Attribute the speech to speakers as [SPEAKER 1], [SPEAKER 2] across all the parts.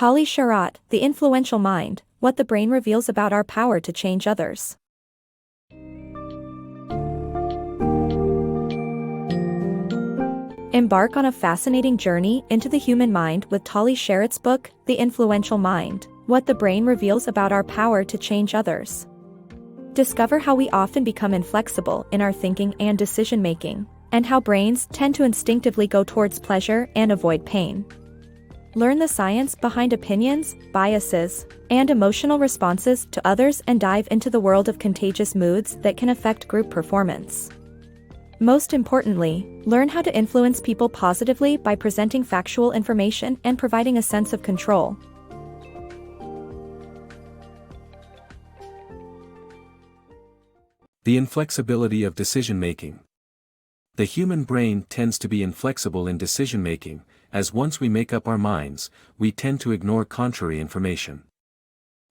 [SPEAKER 1] Tali Sharot, The Influential Mind, What the Brain Reveals About Our Power to Change Others. Embark on a fascinating journey into the human mind with Tali Sharot's book, The Influential Mind, What the Brain Reveals About Our Power to Change Others. Discover how we often become inflexible in our thinking and decision-making, and how brains tend to instinctively go towards pleasure and avoid pain. Learn the science behind opinions, biases, and emotional responses to others and dive into the world of contagious moods that can affect group performance. Most importantly, learn how to influence people positively by presenting factual information and providing a sense of control.
[SPEAKER 2] The inflexibility of decision-making. The human brain tends to be inflexible in decision-making, as once we make up our minds, we tend to ignore contrary information.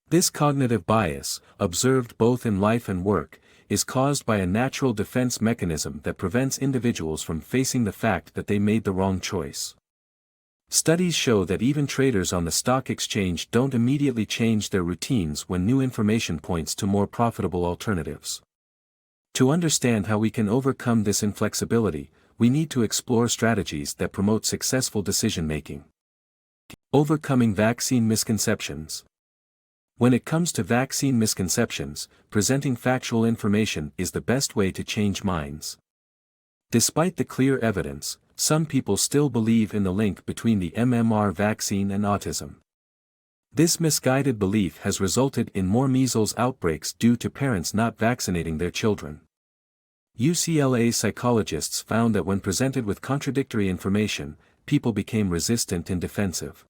[SPEAKER 2] This cognitive bias, observed both in life and work, is caused by a natural defense mechanism that prevents individuals from facing the fact that they made the wrong choice. Studies show that even traders on the stock exchange don't immediately change their routines when new information points to more profitable alternatives. To understand how we can overcome this inflexibility, we need to explore strategies that promote successful decision-making. Overcoming vaccine misconceptions. When it comes to vaccine misconceptions, presenting factual information is the best way to change minds. Despite the clear evidence, some people still believe in the link between the MMR vaccine and autism. This misguided belief has resulted in more measles outbreaks due to parents not vaccinating their children. UCLA psychologists found that when presented with contradictory information, people became resistant and defensive.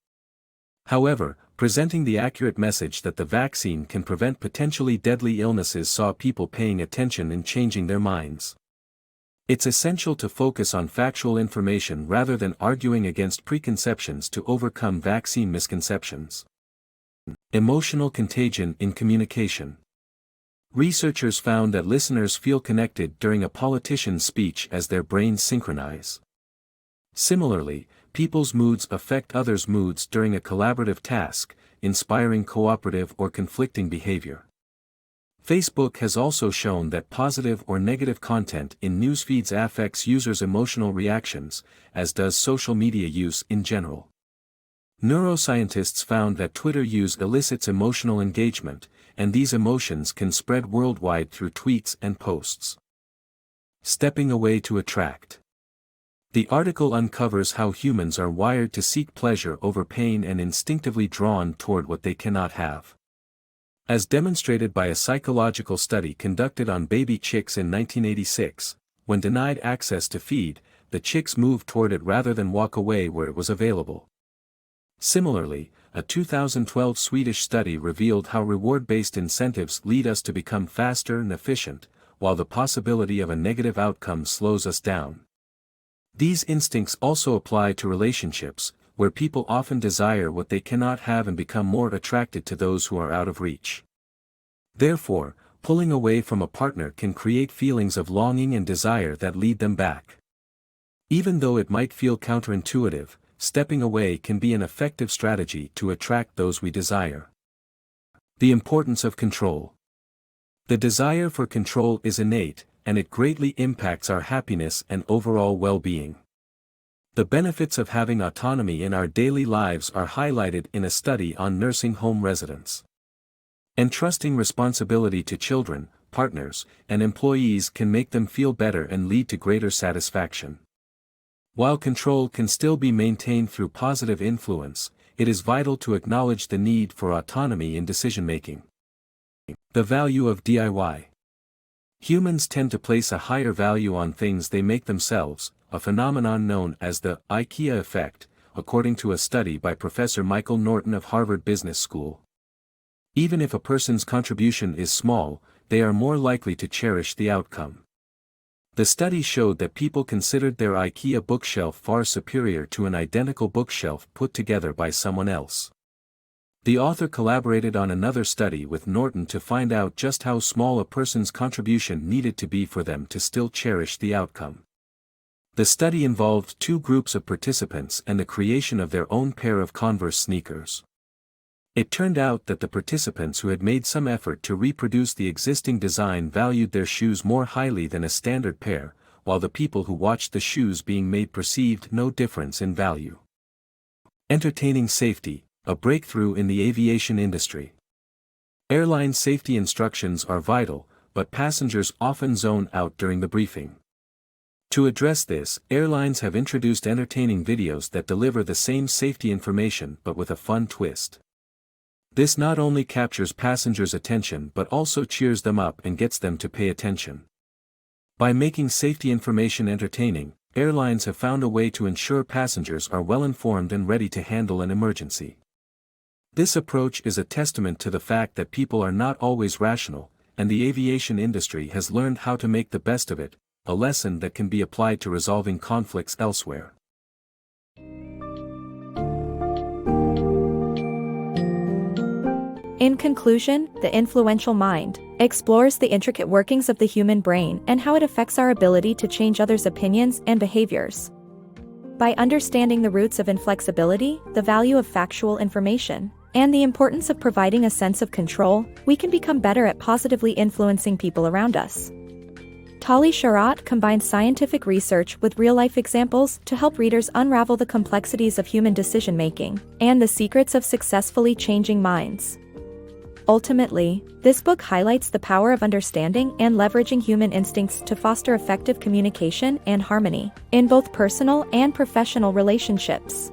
[SPEAKER 2] However, presenting the accurate message that the vaccine can prevent potentially deadly illnesses saw people paying attention and changing their minds. It's essential to focus on factual information rather than arguing against preconceptions to overcome vaccine misconceptions. Emotional contagion in communication. Researchers found that listeners feel connected during a politician's speech as their brains synchronize. Similarly, people's moods affect others' moods during a collaborative task, inspiring cooperative or conflicting behavior. Facebook has also shown that positive or negative content in newsfeeds affects users' emotional reactions, as does social media use in general. Neuroscientists found that Twitter use elicits emotional engagement, and these emotions can spread worldwide through tweets and posts. Stepping away to attract. The article uncovers how humans are wired to seek pleasure over pain and instinctively drawn toward what they cannot have. As demonstrated by a psychological study conducted on baby chicks in 1986, when denied access to feed, the chicks moved toward it rather than walk away where it was available. Similarly, a 2012 Swedish study revealed how reward-based incentives lead us to become faster and efficient, while the possibility of a negative outcome slows us down. These instincts also apply to relationships, where people often desire what they cannot have and become more attracted to those who are out of reach. Therefore, pulling away from a partner can create feelings of longing and desire that lead them back. Even though it might feel counterintuitive, stepping away can be an effective strategy to attract those we desire. The importance of control. The desire for control is innate, and it greatly impacts our happiness and overall well-being. The benefits of having autonomy in our daily lives are highlighted in a study on nursing home residents. Entrusting responsibility to children, partners, and employees can make them feel better and lead to greater satisfaction. While control can still be maintained through positive influence, it is vital to acknowledge the need for autonomy in decision-making. The value of DIY. Humans tend to place a higher value on things they make themselves, a phenomenon known as the IKEA effect, according to a study by Professor Michael Norton of Harvard Business School. Even if a person's contribution is small, they are more likely to cherish the outcome. The study showed that people considered their IKEA bookshelf far superior to an identical bookshelf put together by someone else. The author collaborated on another study with Norton to find out just how small a person's contribution needed to be for them to still cherish the outcome. The study involved two groups of participants and the creation of their own pair of Converse sneakers. It turned out that the participants who had made some effort to reproduce the existing design valued their shoes more highly than a standard pair, while the people who watched the shoes being made perceived no difference in value. Entertaining safety, a breakthrough in the aviation industry. Airline safety instructions are vital, but passengers often zone out during the briefing. To address this, airlines have introduced entertaining videos that deliver the same safety information but with a fun twist. This not only captures passengers' attention but also cheers them up and gets them to pay attention. By making safety information entertaining, airlines have found a way to ensure passengers are well informed and ready to handle an emergency. This approach is a testament to the fact that people are not always rational, and the aviation industry has learned how to make the best of it, a lesson that can be applied to resolving conflicts elsewhere.
[SPEAKER 1] In conclusion, The Influential Mind explores the intricate workings of the human brain and how it affects our ability to change others' opinions and behaviors. By understanding the roots of inflexibility, the value of factual information, and the importance of providing a sense of control, we can become better at positively influencing people around us. Tali Sharot combines scientific research with real-life examples to help readers unravel the complexities of human decision-making and the secrets of successfully changing minds. Ultimately, this book highlights the power of understanding and leveraging human instincts to foster effective communication and harmony in both personal and professional relationships.